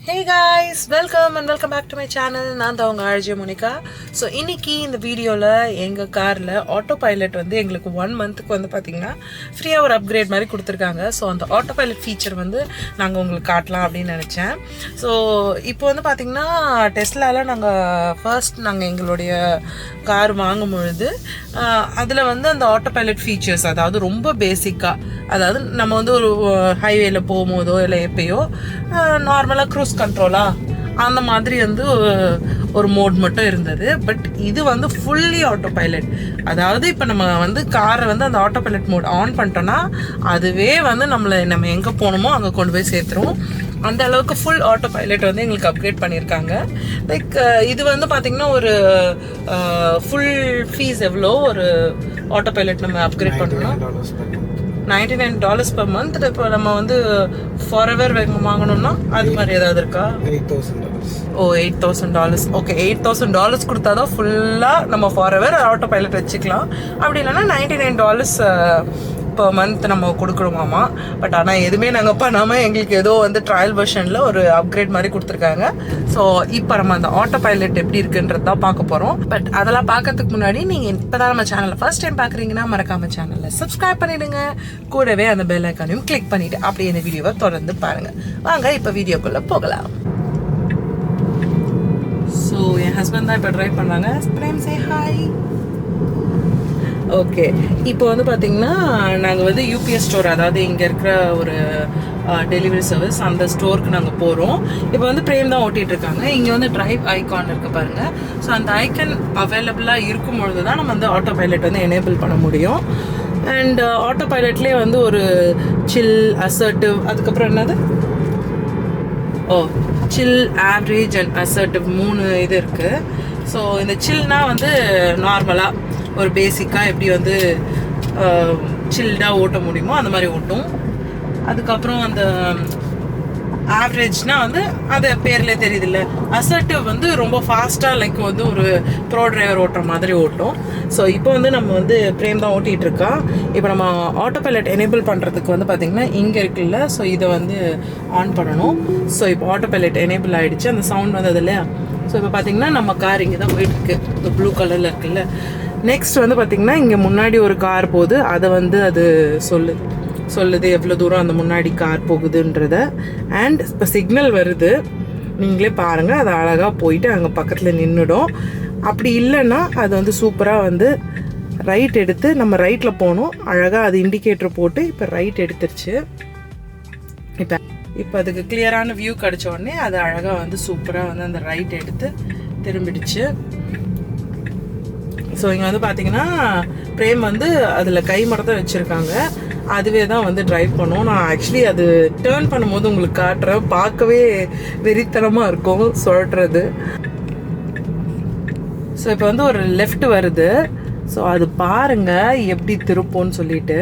Hey guys, welcome back to my channel. நான் தான் உங்கள் RJ Monica. ஸோ இன்னைக்கு இந்த வீடியோவில் எங்கள் காரில் ஆட்டோ பைலட் வந்து எங்களுக்கு 1 மந்த்துக்கு வந்து பார்த்திங்கன்னா ஃப்ரீயாக ஒரு அப்கிரேட் மாதிரி கொடுத்துருக்காங்க. ஸோ அந்த ஆட்டோ பைலட் ஃபீச்சர் வந்து நாங்கள் உங்களுக்கு காட்டலாம் அப்படின்னு நினச்சேன். ஸோ இப்போ வந்து பார்த்திங்கன்னா டெஸ்லாவில் நாங்கள் எங்களுடைய கார் வாங்கும் பொழுது அதில் வந்து அந்த ஆட்டோ பைலட் ஃபீச்சர்ஸ், அதாவது ரொம்ப பேசிக்காக, அதாவது நம்ம வந்து ஒரு ஹைவேல போகும்போதோ இல்லை எப்பயோ நார்மலாக க்ரூஸ் கண்ட்ரோலா அந்த மாதிரி வந்து ஒரு மோட் மட்டும் இருந்தது. பட் இது வந்து ஃபுல்லி ஆட்டோ பைலட். அதாவது இப்போ நம்ம வந்து காரை வந்து அந்த ஆட்டோ பைலட் மோட் ஆன் பண்ணிட்டோன்னா அதுவே வந்து நம்ம எங்கே போகணுமோ அங்கே கொண்டு போய் சேர்த்துரும். அந்த அளவுக்கு ஃபுல் ஆட்டோ பைலட் வந்து எங்களுக்கு அப்கிரேட் பண்ணியிருக்காங்க. லைக் இது வந்து பார்த்திங்கன்னா ஒரு ஃபுல் ஃபீஸ் எவ்வளோ ஒரு ஆட்டோ பைலட் நம்ம அப்கிரேட் பண்ணோம்னா $99 per month. இப்போ நம்ம வந்து ஃபாரெவர் வாங்கணும்னா அது மாதிரி ஏதாவது இருக்கா? $8,000. ஓகே, $8,000 கொடுத்தாதான் ஃபுல்லாக நம்ம ஃபாரெவர் ஆட்டோ பைலட் வச்சுக்கலாம். அப்படி இல்லைன்னா $99 per month நம்ம கொடுக்கணுமாமா. பட் ஆனால் எதுவுமே நாங்கள் பண்ணாமல் எங்களுக்கு ஏதோ வந்து ட்ரையல் வெர்ஷனில் ஒரு அப்கிரேட் மாதிரி கொடுத்துருக்காங்க. ஸோ இப்போ நம்ம அந்த ஆட்டோ பைலட் எப்படி இருக்குன்றது தான் பார்க்க போகிறோம். பட் அதெல்லாம் பார்க்கறதுக்கு முன்னாடி நீங்கள் இப்போ தான் நம்ம சேனலை ஃபர்ஸ்ட் டைம் பார்க்குறீங்கன்னா மறக்காம சேனலில் சப்ஸ்கிரைப் பண்ணிவிடுங்க. கூடவே அந்த பெல் ஐக்கானையும் கிளிக் பண்ணிவிட்டு அப்படியே இந்த வீடியோவை தொடர்ந்து பாருங்கள். வாங்க இப்போ வீடியோக்குள்ளே போகலாம். ஸோ என் ஹஸ்பண்ட் தான் இப்போ ட்ரைவ் பண்ணுறாங்க. Frame say hi. ஓகே, இப்போ வந்து பார்த்திங்கன்னா நாங்கள் வந்து யூபிஎஸ் ஸ்டோர், அதாவது இங்கே இருக்கிற ஒரு டெலிவரி சர்வீஸ், அந்த ஸ்டோருக்கு நாங்கள் போகிறோம். இப்போ வந்து பிரேம் தான் ஓட்டிகிட்ருக்காங்க. இங்கே வந்து டிரைவ் ஐக்கான் இருக்குது பாருங்கள். ஸோ அந்த ஐக்கன் அவைலபிளாக இருக்கும் பொழுது தான் நம்ம வந்து ஆட்டோ பைலட் வந்து எனேபிள் பண்ண முடியும். அண்ட் ஆட்டோ பைலட்லேயே வந்து ஒரு சில், அசர்ட்டிவ், அதுக்கப்புறம் என்னது சில், ஆவரேஜ் அண்ட் அசர்ட்டிவ் 3 இது இருக்குது. ஸோ இந்த சில்னா வந்து நார்மலாக ஒரு பேசிக்காக எப்படி வந்து சில்டாக ஓட்ட முடியுமோ அந்த மாதிரி ஓட்டும். அதுக்கப்புறம் அந்த ஆவரேஜ்னால் வந்து அது பேர்லேயே தெரியுது இல்லை. அசர்ட்டிவ் வந்து ரொம்ப ஃபாஸ்ட்டாக, லைக் வந்து ஒரு ப்ரோ டிரைவர் ஓட்டுற மாதிரி ஓட்டும். ஸோ இப்போ வந்து நம்ம வந்து பிரேம் தான் ஓட்டிகிட்டு இருக்கா. இப்போ நம்ம ஆட்டோ பைலட் எனேபிள் பண்ணுறதுக்கு வந்து பார்த்திங்கன்னா இங்கே இருக்குல்ல, ஸோ இதை வந்து ஆன் பண்ணணும். ஸோ இப்போ ஆட்டோ பைலட் எனேபிள் ஆகிடுச்சு. அந்த சவுண்ட் வந்தது இல்லையா. ஸோ இப்போ பார்த்திங்கன்னா நம்ம கார் இங்கே தான் போயிட்டுருக்கு. இந்த ப்ளூ கலரில் இருக்குல்ல. நெக்ஸ்ட் வந்து பார்த்திங்கன்னா இங்கே முன்னாடி ஒரு கார் போகுது. அதை வந்து அது சொல்லுது எவ்வளோ தூரம் அந்த முன்னாடி கார் போகுதுன்றத. அண்ட் இப்போ சிக்னல் வருது, நீங்களே பாருங்கள். அது அழகாக போயிட்டு அங்கே பக்கத்தில் நின்றுடும். அப்படி இல்லைன்னா அது வந்து சூப்பராக வந்து ரைட் எடுத்து நம்ம ரைட்டில் போகணும். அழகாக அது இண்டிகேட்டர் போட்டு இப்போ ரைட் எடுத்துருச்சு. இப்போ அதுக்கு கிளியரான வியூ கிடச்ச உடனே அது அழகாக வந்து சூப்பராக வந்து அந்த ரைட் எடுத்து திரும்பிடுச்சு. ஸோ இங்கே வந்து பார்த்தீங்கன்னா பிரேம் வந்து அதில் கை மரத்தை வச்சுருக்காங்க. அதுவே தான் வந்து ட்ரைவ் பண்ணும். நான் ஆக்சுவலி அது டேர்ன் பண்ணும்போது உங்களுக்கு காட்டுறேன். பார்க்கவே வெறித்தனமாக இருக்கும் சொல்கிறது. ஸோ இப்போ வந்து ஒரு லெஃப்ட் வருது. ஸோ அது பாருங்கள் எப்படி திருப்போன்னு சொல்லிட்டு.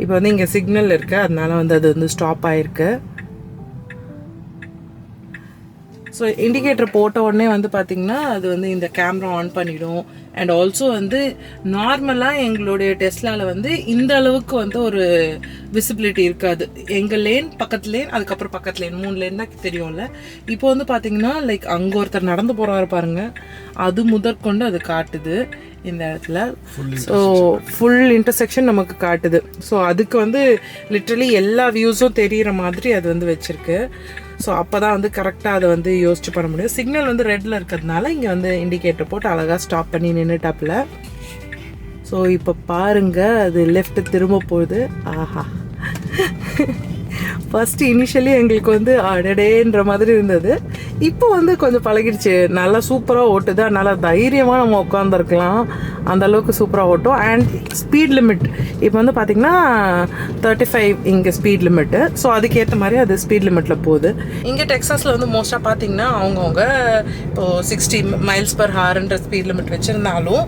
இப்போ வந்து இங்கே சிக்னல் இருக்குது, அதனால வந்து அது வந்து ஸ்டாப் ஆகிருக்கு. ஸோ இண்டிகேட்டர் போட்ட உடனே வந்து பார்த்திங்கன்னா அது வந்து இந்த கேமரா ஆன் பண்ணிடும். அண்ட் ஆல்சோ வந்து நார்மலாக எங்களுடைய டெஸ்லாவில் வந்து இந்த அளவுக்கு வந்து ஒரு விசிபிலிட்டி இருக்காது. எங்கள் லேன், பக்கத்து லேன், அதுக்கப்புறம் பக்கத்து லேன், 3 லேன் தான் தெரியும்ல. இப்போ வந்து பார்த்திங்கன்னா லைக் அங்கே ஒருத்தர் நடந்து போகிறாரு பாருங்கள், அது முதற்கொண்டு அது காட்டுது இந்த இடத்துல. ஸோ ஃபுல் இன்டர்செக்ஷன் நமக்கு காட்டுது. ஸோ அதுக்கு வந்து லிட்ரலி எல்லா வியூஸும் தெரிகிற மாதிரி அது வந்து வச்சுருக்கு. ஸோ அப்போ தான் வந்து கரெக்டாக அதை வந்து யோசிச்சு பண்ண முடியும். சிக்னல் வந்து ரெட்டில் இருக்கிறதுனால இங்கே வந்து இண்டிகேட்டர் போட்டு அழகாக ஸ்டாப் பண்ணி நின்றுட்டாப்பில். ஸோ இப்போ பாருங்கள் அது லெஃப்ட் திரும்ப போகுது. ஆஹா, ஃபஸ்ட்டு இனிஷியலி எங்களுக்கு வந்து அடடேன்ற மாதிரி இருந்தது. இப்போ வந்து கொஞ்சம் பழகிடுச்சு. நல்லா சூப்பராக ஓட்டுது. அதனால் தைரியமாக நம்ம உட்காந்துருக்கலாம். அந்தளவுக்கு சூப்பராக ஓட்டும். அண்ட் ஸ்பீட் லிமிட் இப்போ வந்து பார்த்திங்கன்னா 35 இங்கே ஸ்பீட் லிமிட்டு. ஸோ அதுக்கேற்ற மாதிரி அது ஸ்பீட் லிமிட்டில் போகுது. இங்கே டெக்ஸாஸில் வந்து மோஸ்ட்டாக பார்த்திங்கன்னா அவங்கவுங்க இப்போது 60 mph ஸ்பீட் லிமிட் வச்சுருந்தாலும்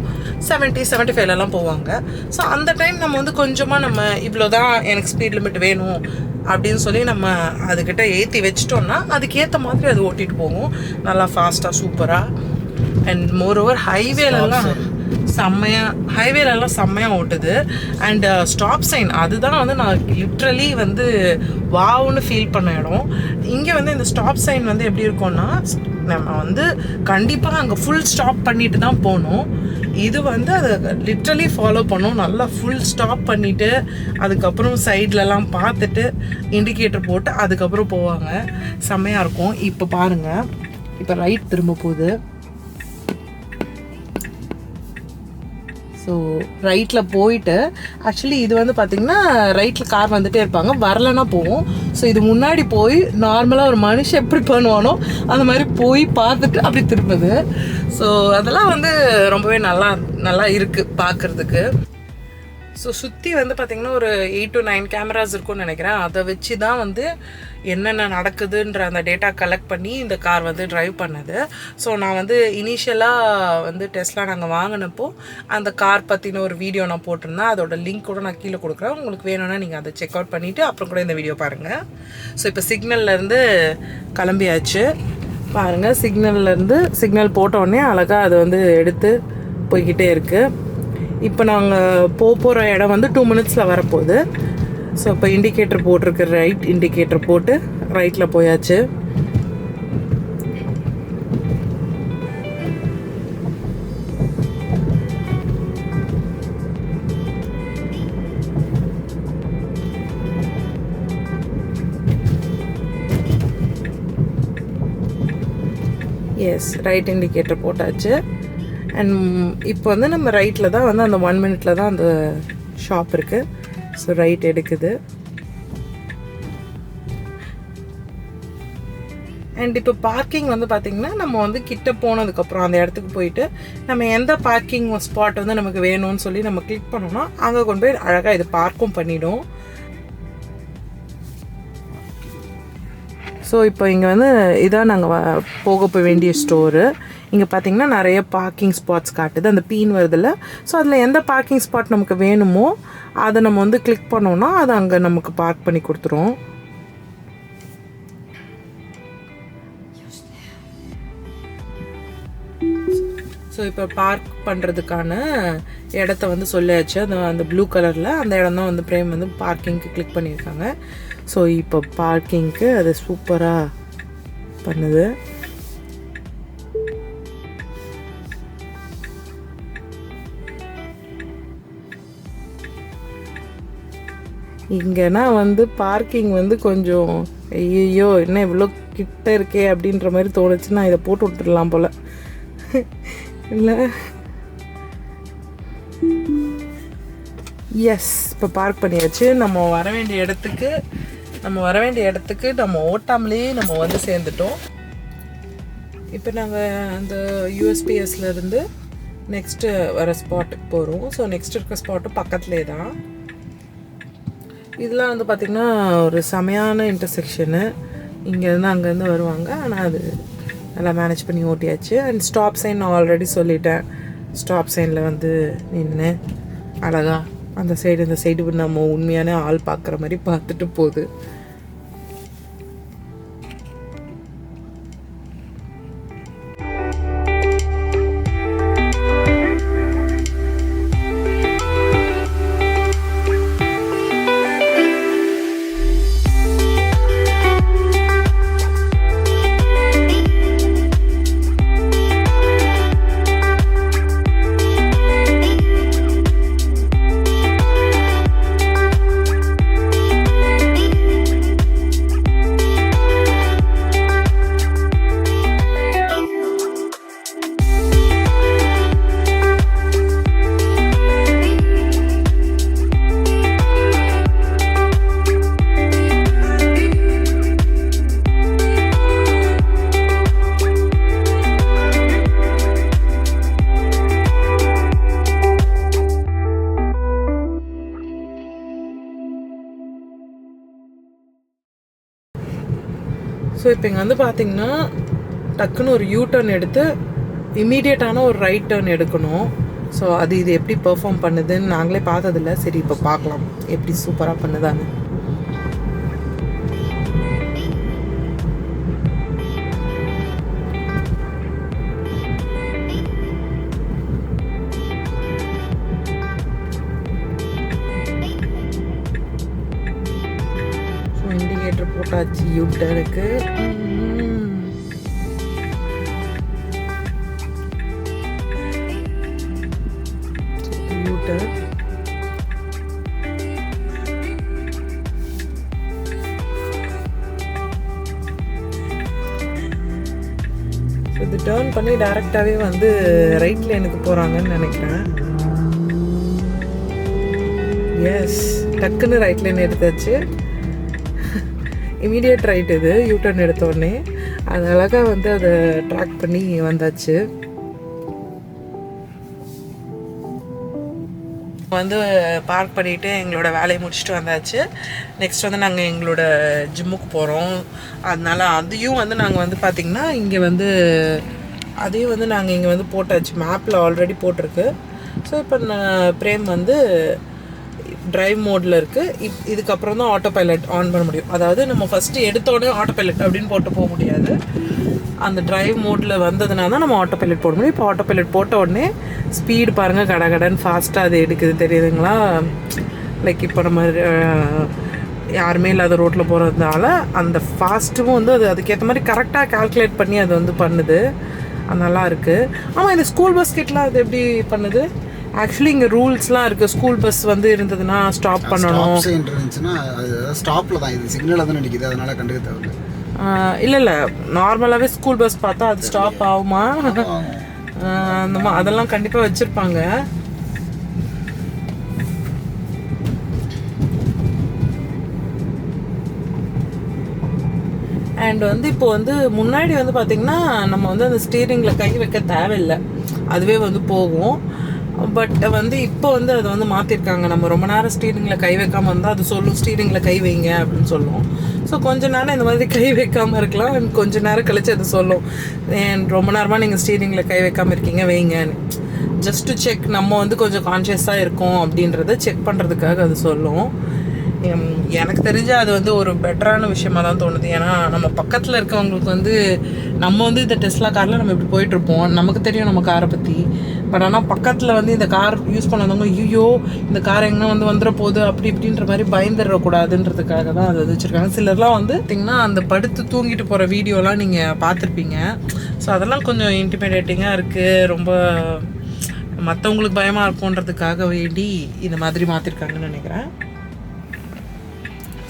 70-75 போவாங்க. ஸோ அந்த டைம் நம்ம வந்து கொஞ்சமாக நம்ம இவ்வளோ தான் எனக்கு ஸ்பீட் லிமிட் வேணும் அப்படின்னு சொல்லி நம்ம அதுக்கிட்ட ஏற்றி வச்சிட்டோம்னா அதுக்கேற்ற மாதிரி அது ஓட்டிகிட்டு போகும் நல்லா ஃபாஸ்ட்டாக சூப்பராக. அண்ட் மோர் ஓவர் ஹைவேலலாம் செம்மையாக ஹைவேலெல்லாம் செம்மையாக ஓட்டுது. அண்ட் ஸ்டாப் சைன் அதுதான் வந்து நான் லிட்ரலி வந்து வாவுன்னு ஃபீல் பண்ண இடம். இங்கே வந்து இந்த ஸ்டாப் சைன் வந்து எப்படி இருக்கும்னா, நம்ம வந்து கண்டிப்பாக அங்கே ஃபுல் ஸ்டாப் பண்ணிட்டு தான் போகணும். இது வந்து அதை லிட்ரலி ஃபாலோ பண்ணோம். நல்லா ஃபுல் ஸ்டாப் பண்ணிவிட்டு அதுக்கப்புறம் சைட்லலாம் பார்த்துட்டு இண்டிகேட்டர் போட்டு அதுக்கப்புறம் போவாங்க. செம்மையாக இருக்கும். இப்போ பாருங்கள், இப்போ ரைட் திரும்ப போகுது. ஸோ ரைட்டில் போயிட்டு ஆக்சுவலி இது வந்து பார்த்திங்கன்னா ரைட்டில் கார் வந்துகிட்டே இருப்பாங்க, வரலைன்னா போவோம். ஸோ இது முன்னாடி போய் நார்மலாக ஒரு மனுஷன் எப்படி பண்ணுவானோ அந்த மாதிரி போய் பார்த்துட்டு அப்படி திரும்புது. ஸோ அதெல்லாம் வந்து ரொம்பவே நல்லா இருக்குது பார்க்குறதுக்கு. ஸோ சுற்றி வந்து பார்த்திங்கன்னா ஒரு 8 to 9 கேமராஸ் இருக்கும்னு நினைக்கிறேன். அதை வச்சு தான் வந்து என்னென்ன நடக்குதுன்ற அந்த டேட்டா கலெக்ட் பண்ணி இந்த கார் வந்து ட்ரைவ் பண்ணது. ஸோ நான் வந்து இனிஷியலாக வந்து டெஸ்லா நாங்கள் வாங்கினப்போ அந்த கார் பற்றின ஒரு வீடியோ நான் போட்டிருந்தேன். அதோட லிங்க் கூட நான் கீழே கொடுக்குறேன். உங்களுக்கு வேணும்னா நீங்கள் அதை செக் அவுட் பண்ணிவிட்டு அப்புறம் கூட இந்த வீடியோ பாருங்கள். ஸோ இப்போ சிக்னல்லேருந்து கிளம்பியாச்சு. பாருங்கள், சிக்னல் போட்டோடனே அழகாக அது வந்து எடுத்து போய்கிட்டே இருக்குது. இப்போ நாங்கள் போகிற இடம் வந்து 2 minutes வரப்போகுது. ஸோ இப்போ இண்டிகேட்டர் போட்டிருக்கு, ரைட் இண்டிகேட்டர் போட்டு ரைட்டில் போயாச்சு. எஸ், ரைட் இண்டிகேட்டர் போட்டாச்சு. அண்ட் இப்போ வந்து நம்ம ரைட்டில் தான் வந்து அந்த 1 minute தான் அந்த ஷாப் இருக்குது. ஸோ ரைட் எடுக்குது. அண்ட் இப்போ பார்க்கிங் வந்து பார்த்திங்கன்னா நம்ம வந்து கிட்ட போனதுக்கப்புறம் அந்த இடத்துக்கு போயிட்டு நம்ம எந்த பார்க்கிங் ஸ்பாட் வந்து நமக்கு வேணும்னு சொல்லி நம்ம கிளிக் பண்ணோம்னா அங்கே கொண்டு போய் அழகாக இது பார்க்கும் பண்ணிவிடும். ஸோ இப்போ இங்கே வந்து இதான் நாங்கள் போக வேண்டிய ஸ்டோரு. இங்கே பார்த்திங்கன்னா நிறைய பார்க்கிங் ஸ்பாட்ஸ் காட்டுது, அந்த பீன் வருதில்ல. ஸோ அதில் எந்த பார்க்கிங் ஸ்பாட் நமக்கு வேணுமோ அதை நம்ம வந்து கிளிக் பண்ணோன்னா அது அங்கே நமக்கு பார்க் பண்ணி கொடுத்துரும். ஸோ இப்போ பார்க் பண்ணுறதுக்கான இடத்த வந்து சொல்லியாச்சு. அந்த ப்ளூ கலரில் அந்த இடம் தான் வந்து பிரேம் வந்து பார்க்கிங்க்கு கிளிக் பண்ணியிருக்காங்க. ஸோ இப்போ பார்க்கிங்க்கு அது சூப்பராக பண்ணுது. இங்கேனா வந்து பார்க்கிங் வந்து கொஞ்சம் ஐயோ என்ன இவ்வளோ கிட்ட இருக்கே அப்படின்ற மாதிரி தோணுச்சுன்னா இதை போட்டு விட்டுடலாம் போல் இல்லை. எஸ், இப்போ பார்க் பண்ணியாச்சு. நம்ம வர வேண்டிய இடத்துக்கு நம்ம ஓட்டாமலேயே நம்ம வந்து சேர்ந்துட்டோம். இப்போ நாங்கள் அந்த யூஎஸ்பிஎஸ்லேருந்து நெக்ஸ்ட்டு வர ஸ்பாட்டுக்கு போகிறோம். ஸோ நெக்ஸ்ட் இருக்க ஸ்பாட்டும் பக்கத்துலேயே தான். இதெல்லாம் வந்து பார்த்திங்கன்னா ஒரு செமையான இன்டர்செக்ஷனு. இங்கேருந்து அங்கேருந்து வருவாங்க, ஆனால் அது நல்லா மேனேஜ் பண்ணி ஓட்டியாச்சு. அண்ட் ஸ்டாப் சைன் நான் ஆல்ரெடி சொல்லிட்டேன். ஸ்டாப் சைனில் வந்து நின்று அழகாக அந்த சைடு இந்த சைடு நம்ம உண்மையான ஆள் பார்க்குற மாதிரி பார்த்துட்டு போகுது. ஸோ இப்போ இங்கே வந்து பார்த்திங்கன்னா டக்குன்னு ஒரு யூ டர்ன் எடுத்து இம்மீடியட்டான ஒரு ரைட் டர்ன் எடுக்கணும். ஸோ இது எப்படி பெர்ஃபார்ம் பண்ணுதுன்னு நாங்களே பார்த்ததில்ல. சரி இப்போ பார்க்கலாம் எப்படி சூப்பராக பண்ணுதான்னு. போட்டாச்சு யூட்டருக்கு. யூட்டர் இது டேர்ன் பண்ணி டைரெக்டாகவே வந்து ரைட் லைனுக்கு போகிறாங்கன்னு நினைக்கிறேன். எஸ், டக்குன்னு ரைட் லைன் எடுத்தாச்சு. இமீடியட் ரைட் இது யூட்டர்ன் எடுத்தோடனே. அது அழகாக வந்து அதை ட்ராக் பண்ணி வந்தாச்சு. வந்து பார்க் பண்ணிவிட்டு எங்களோட வேலையை முடிச்சுட்டு வந்தாச்சு. நெக்ஸ்ட் வந்து நாங்கள் எங்களோட ஜிம்முக்கு போகிறோம். அதனால அதையும் வந்து நாங்கள் வந்து பார்த்திங்கன்னா இங்கே வந்து அதையும் வந்து நாங்கள் இங்கே வந்து போட்டாச்சு. மேப்பில் ஆல்ரெடி போட்டிருக்கு. ஸோ இப்போ பிரேம் வந்து ட்ரைவ் மோடில் இருக்குது. இதுக்கப்புறம் தான் ஆட்டோ பைலட் ஆன் பண்ண முடியும். அதாவது நம்ம ஃபஸ்ட்டு எடுத்தோடனே ஆட்டோ பைலட் அப்படின்னு போட்டு போக முடியாது. அந்த ட்ரைவ் மோடில் வந்ததுனால தான் நம்ம ஆட்டோ பைலட் போட முடியும். இப்போ ஆட்டோ பைலட் போட்ட உடனே ஸ்பீடு பாருங்கள், கடகடன்னு ஃபாஸ்ட்டாக அது எடுக்குது, தெரியுதுங்களா? லைக் இப்போ நம்ம யாருமே இல்லாத ரோட்டில் போகிறதுனால அந்த ஃபாஸ்ட்டும் வந்து அது அதுக்கேற்ற மாதிரி கரெக்டாக கால்குலேட் பண்ணி அது வந்து பண்ணுது. அது நல்லா இருக்குது. ஆமாம், இந்த ஸ்கூல் பஸ் கிட்டலாம் அது எப்படி பண்ணுது? ஆக்சுவலி இங்கே ரூல்ஸ்லாம் இருக்குது. ஸ்கூல் பஸ் வந்து இருந்ததுன்னா ஸ்டாப் பண்ணணும். ஸ்டாப்பில் தான் இது சிக்னலில் தான் நிற்கிது, அதனால் கண்டுக்க தேவையில்லை. இல்லை நார்மலாகவே ஸ்கூல் பஸ் பார்த்தா அது ஸ்டாப் ஆகுமா? அதெல்லாம் கண்டிப்பாக வச்சுருப்பாங்க. அண்ட் வந்து இப்போ வந்து முன்னாடி வந்து பார்த்திங்கன்னா நம்ம வந்து அந்த ஸ்டீரிங்கில் கை வைக்க தேவையில்லை, அதுவே வந்து போகும். பட் வந்து இப்போ வந்து அதை வந்து மாற்றிருக்காங்க. நம்ம ரொம்ப நேரம் ஸ்டீரிங்கில் கை வைக்காமல் இருந்தால் அது சொல்லும் ஸ்டீரிங்கில் கை வைங்க அப்படின்னு சொல்லுவோம். ஸோ கொஞ்ச நேரம் இந்த மாதிரி கை வைக்காமல் இருக்கலாம். அண்ட் கொஞ்ச நேரம் கழிச்சு அது சொல்லும் ரொம்ப நேரமாக நீங்கள் ஸ்டீரிங்கில் கை வைக்காமல் இருக்கீங்க, வைங்கன்னு. ஜஸ்ட் டு செக், நம்ம வந்து கொஞ்சம் கான்ஷியஸாக இருக்கோம் அப்படின்றத செக் பண்ணுறதுக்காக அது சொல்லும். எனக்கு தெரிஞ்ச அது வந்து ஒரு பெட்டரான விஷயமா தான் தோணுது. ஏன்னா நம்ம பக்கத்தில் இருக்கவங்களுக்கு வந்து நம்ம வந்து இந்த டெஸ்லா காரில் நம்ம இப்படி போயிட்டுருப்போம், நமக்கு தெரியும் நம்ம காரை பற்றி. பட் ஆனால் பக்கத்தில் வந்து இந்த கார் யூஸ் பண்ணாதவங்க ஐயோ இந்த கார் எங்கன்னா வந்து வந்துட போகுது அப்படி இப்படின்ற மாதிரி பயந்துடக்கூடாதுன்றதுக்காக தான் அது வச்சுருக்காங்க. சிலர்லாம் வந்து பார்த்திங்கன்னா அந்த படுத்து தூங்கிட்டு போகிற வீடியோலாம் நீங்கள் பார்த்துருப்பீங்க. ஸோ அதெல்லாம் கொஞ்சம் இன்டிமிடேட்டிங்காக இருக்குது. ரொம்ப மற்றவங்களுக்கு பயமாக இருக்கும்ன்றதுக்காக வேண்டி இந்த மாதிரி மாற்றிருக்காங்கன்னு நினைக்கிறேன்.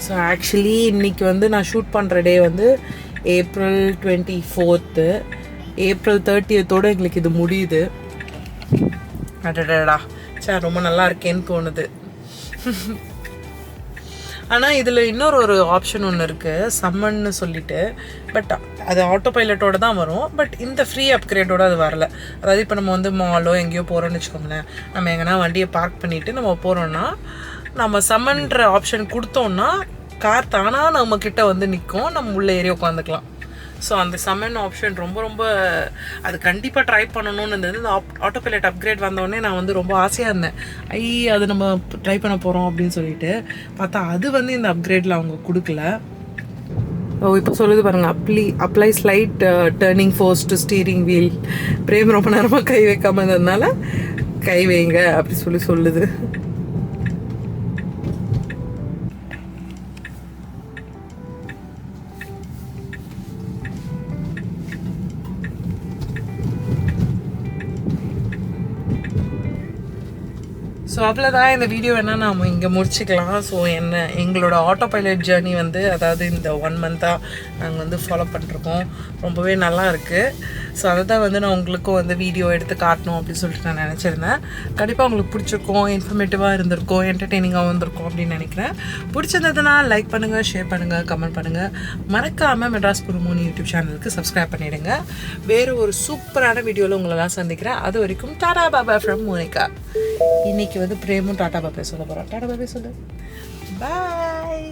ஸோ ஆக்சுவலி இன்றைக்கி வந்து நான் ஷூட் பண்ணுற டே வந்து April 24. April 30 எங்களுக்கு இது முடியுது. அடடா சார், ரொம்ப நல்லா இருக்கேன்னு தோணுது. ஆனால் இதில் இன்னொரு ஆப்ஷன் ஒன்று இருக்குது, சம்மன்னு சொல்லிட்டு. பட் அது ஆட்டோ பைலட்டோடு தான் வரும். பட் இந்த ஃப்ரீ அப்கிரேடோடு அது வரல. அதாவது இப்போ நம்ம வந்து மாலோ எங்கேயோ போகிறோன்னு வச்சுக்கோங்களேன், நம்ம எங்கன்னா வண்டியை பார்க் பண்ணிவிட்டு நம்ம போகிறோன்னா நம்ம சம்மன்ற ஆப்ஷன் கொடுத்தோன்னா கார் தானாக நம்மக்கிட்ட வந்து நிற்கும், நம்ம உள்ளே ஏறி உட்காந்துக்கலாம். ஸோ அந்த சம்மன் ஆப்ஷன் ரொம்ப அது கண்டிப்பாக ட்ரை பண்ணணும்னு இருந்தது. இந்த ஆட்டோ பைலட் அப்கிரேட் வந்தோடனே நான் வந்து ரொம்ப ஆசையாக இருந்தேன், அது நம்ம ட்ரை பண்ண போகிறோம் அப்படின்னு சொல்லிட்டு. பார்த்தா அது வந்து இந்த அப்கிரேடில் அவங்க கொடுக்கல. இப்போ சொல்லுது பாருங்கள், apply slight turning force to steering wheel. பிரேம் ரொம்ப நேரமாக கை வைக்காமல் இருந்ததுனால கை வைங்க அப்படி சொல்லுது. ஸோ அவ்வளோதான் இந்த வீடியோ வேணால் நாம் இங்கே முடிச்சுக்கலாம். ஸோ எங்களோட ஆட்டோ பைலட் ஜேர்னி வந்து அதாவது இந்த 1 மந்த்தாக நாங்கள் வந்து ஃபாலோ பண்ணிருக்கோம். ரொம்பவே நல்லா இருக்குது. ஸோ அதை தான் வந்து நான் உங்களுக்கும் வந்து வீடியோ எடுத்து காட்டணும் அப்படின்னு சொல்லிட்டு நான் நினச்சிருந்தேன். கண்டிப்பாக உங்களுக்கு பிடிச்சிருக்கோம், இன்ஃபர்மேட்டிவாக இருந்திருக்கும், என்டர்டெய்னிங்காகவும் இருந்திருக்கும் அப்படின்னு நினைக்கிறேன். பிடிச்சிருந்ததுன்னா லைக் பண்ணுங்கள், ஷேர் பண்ணுங்கள், கமெண்ட் பண்ணுங்கள். மறக்காமல் மெட்ராஸ் புருமோனி யூடியூப் சேனலுக்கு சப்ஸ்கிரைப் பண்ணிவிடுங்க. வேறு ஒரு சூப்பரான வீடியோவில் உங்களெல்லாம் சந்திக்கிறேன். அது வரைக்கும் டாடா பாபா ஃப்ரம் மோனிகா. இன்னைக்கு வந்து பிரேமும் டாடா பாபா சொல்ல போகிறோம். டாடா பாபா சொல்லு, பாய்.